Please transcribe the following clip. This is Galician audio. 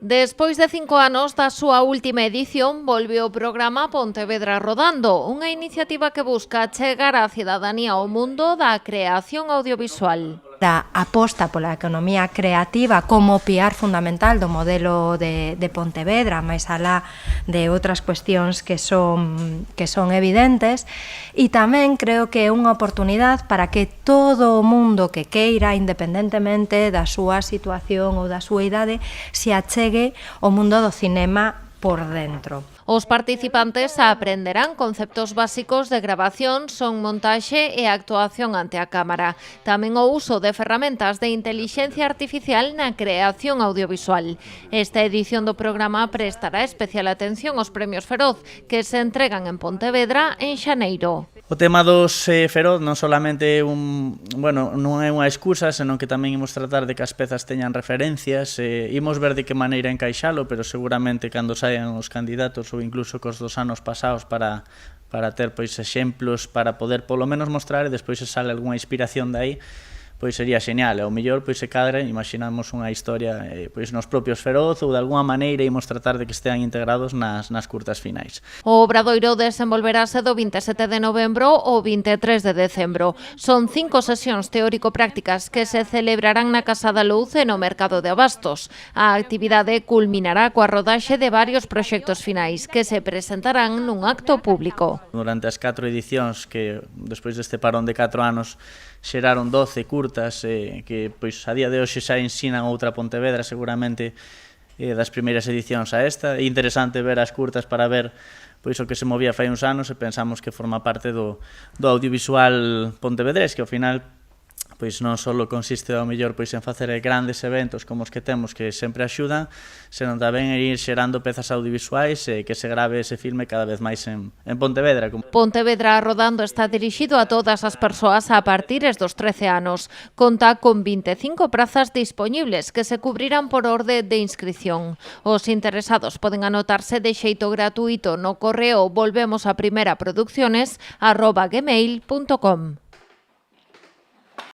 Despois de 5 anos da súa última edición, volve o programa Pontevedra Rodando, unha iniciativa que busca chegar á cidadanía ao mundo da creación audiovisual. Da aposta pola economía creativa como piar fundamental do modelo de Pontevedra, máis alá de outras cuestións que son evidentes, e tamén creo que é unha oportunidade para que todo o mundo que queira, independentemente da súa situación ou da súa idade, se achegue ao mundo do cinema por dentro. Os participantes aprenderán conceptos básicos de grabación, son montaxe e actuación ante a cámara. Tamén o uso de ferramentas de intelixencia artificial na creación audiovisual. Esta edición do programa prestará especial atención aos premios Feroz, que se entregan en Pontevedra en xaneiro. O tema dos Feroz non solamente non é unha excusa, senón que tamén imos tratar de que as pezas teñan referencias, imos ver de que maneira encaixalo, pero seguramente cando saian os candidatos ou incluso cos dos anos pasados para ter exemplos para poder polo menos mostrar e despois se sale algunha inspiración de aí, pois sería xeñal, e ao mellor se cadra, imaginamos unha historia nos propios Feroz ou de alguna maneira imos tratar de que estean integrados nas curtas finais. O obradoiro desenvolverase do 27 de novembro ao 23 de decembro. Son 5 sesións teórico-prácticas que se celebrarán na Casa da Luz e no Mercado de Abastos. A actividade culminará coa rodaxe de varios proxectos finais que se presentarán nun acto público. Durante as 4 edicións que despois deste parón de 4 anos xeraron 12 curtas que a día de hoxe xa ensinan outra Pontevedra seguramente das primeiras edicións a esta. É interesante ver as curtas para ver o que se movía fai uns anos e pensamos que forma parte do audiovisual pontevedrés, que ao final non só consiste ao mellor en facer grandes eventos como os que temos que sempre axudan, senón tamén ir xerando pezas audiovisuais e que se grave ese filme cada vez máis en Pontevedra. Pontevedra Rodando está dirixido a todas as persoas a partir dos 13 anos. Conta con 25 prazas dispoñibles que se cubrirán por orde de inscrición. Os interesados poden anotarse de xeito gratuito no correo volvemosaprimeiraproducciones@gmail.com.